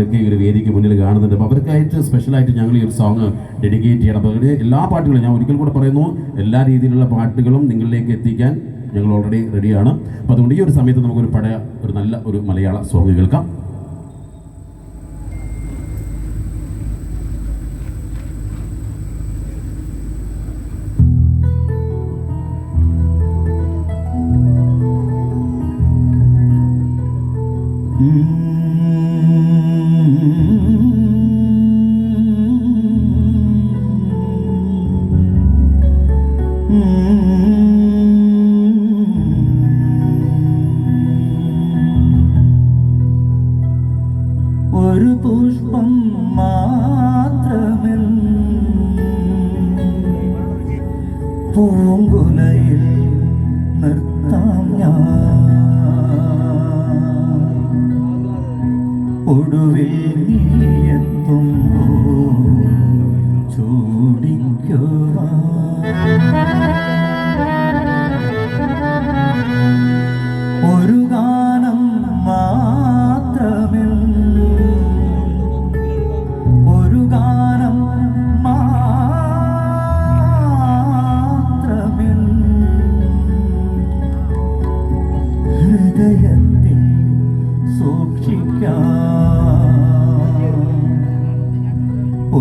ഒക്കെ ഒരു വേദിക്ക് മുന്നിൽ കാണുന്നുണ്ട്. അപ്പോൾ അവർക്കായിട്ട് സ്പെഷ്യലായിട്ട് ഞങ്ങൾ ഈ ഒരു സോങ് ഡെഡിക്കേറ്റ് ചെയ്യണം. അപ്പോൾ എല്ലാ പാട്ടുകളും ഞാൻ ഒരിക്കൽ കൂടെ പറയുന്നു, എല്ലാ രീതിയിലുള്ള പാട്ടുകളും നിങ്ങളിലേക്ക് എത്തിക്കാൻ ഞങ്ങൾ ഓൾറെഡി റെഡിയാണ്. അപ്പോൾ അതുകൊണ്ട് ഈ ഒരു സമയത്ത് നമുക്കൊരു നല്ല ഒരു മലയാള സോങ് കേൾക്കാം. ഒരു പുഷ്പം മാത്രമേ പൂങ്കുലയിൽ നിർത്താം ഞാൻ, ഒടുവിൽ നീ എത്തുമ്പോൾ ചൂടിക്കുവാൻ. ഒരു ഗാനം മാത്രമേ, ഒരു ഗാനം മാത്രമേ ഹൃദയത്തിൽ സൂക്ഷിക്കാം,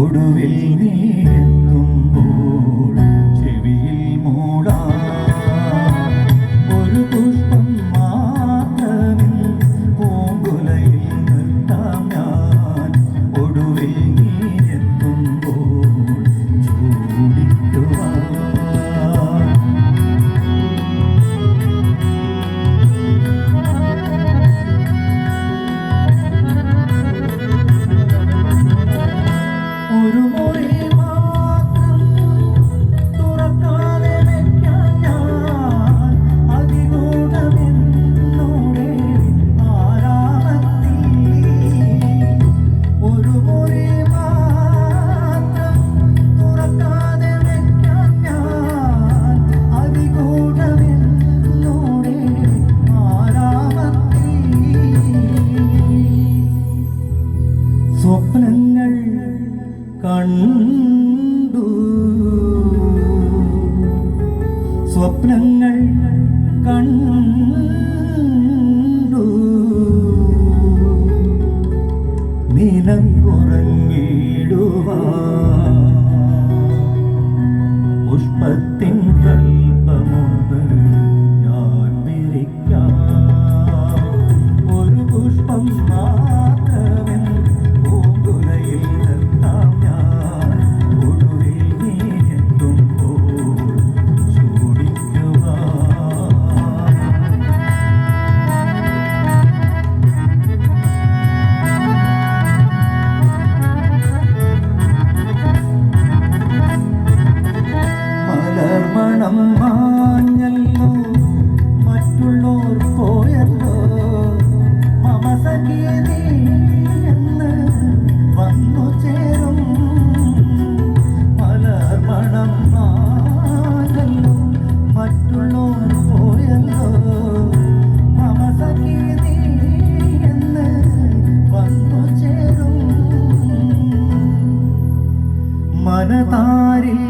ഒടുവിൽ നീ എത്തുമ്പോൾ ചെവിയിൽ മൂടാം. ഒരു പുഷ്പം മാത്രമേ പൂങ്കുലയിൽ നിർത്താം ഞാൻ, ഒടുവിൽ നീ എത്തുമ്പോൾ ചൂടിക്കുവാൻ. ഒരു മുറി മാത്രം തുറക്കാതെ വെക്കാൻ ഞാൻ, അതികൂടമെന്നോടെ ആരാമത്തിൽ. ഒരു മുറി മാത്രം തുറക്കാതെ വെക്കാൻ ഞാൻ, അതികൂടമെന്നോടെ ആരാമത്തിൽ. സ്വപ്നങ്ങൾ കണ്ടു, സ്വപ്നങ്ങൾ കണ്ടു, നിനക്കുറങ്ങിടുവാൻ. പുഷ്പത്തിൻ കൽപ്പമൊന്ന് ഞാൻ വിരിക്കാം, ഒരു പുഷ്പം മാത്രമേ പൂങ്കുലയിൽ നിർത്താം ഞാൻ, ഒടുവിൽ നീ എത്തുമ്പോൾ ചൂടിക്കുവാൻ. മലർമണം മാഞ്ഞല്ലോ, മറ്റുള്ളോർ പോയല്ലോ, മമസഖി നീ എന്ന് വന്നു ചേരും. മലർമണം മാഞ്ഞല്ലോ, മറ്റുള്ളോർ പോയല്ലോ, മമസഖി നീ എന്ന് വന്നു ചേരും. മനതാരിൽ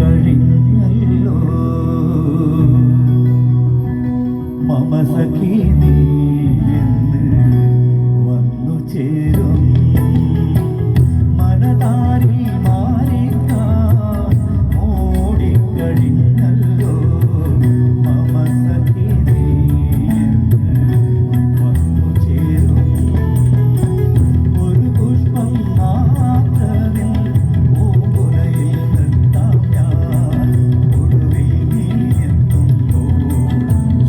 മൂടിക്കഴിഞ്ഞല്ലോ, മമ സഖി നീ എന്ന് വന്നു ചേരും. മനതാരിൽ മൂടിക്കഴിഞ്ഞല്ലോ, മമ സഖി നീ എന്ന് വന്നു ചേരും. ഒരു പുഷ്പം മാത്രമേ പൂങ്കുലയിൽ നിർത്താം ഞാൻ, ഒടുവിൽ നീ എത്തുമ്പോൾ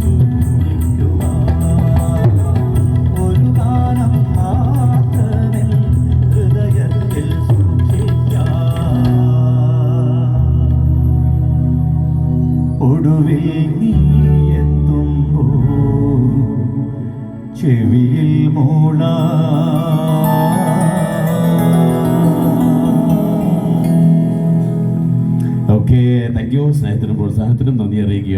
ചൂടിക്കുവാൻ. ഒരു ഗാനം മാത്രമേ ഹൃദയത്തിൽ സൂക്ഷിക്കാം, ഒടുവിൽ നീ എത്തുമ്പോൾ ചെവിയിൽ മൂളാം. Okay, thank you. സ്നേഹത്തിനും പ്രോത്സാഹനത്തിനും നന്ദി അറിയിക്കുക.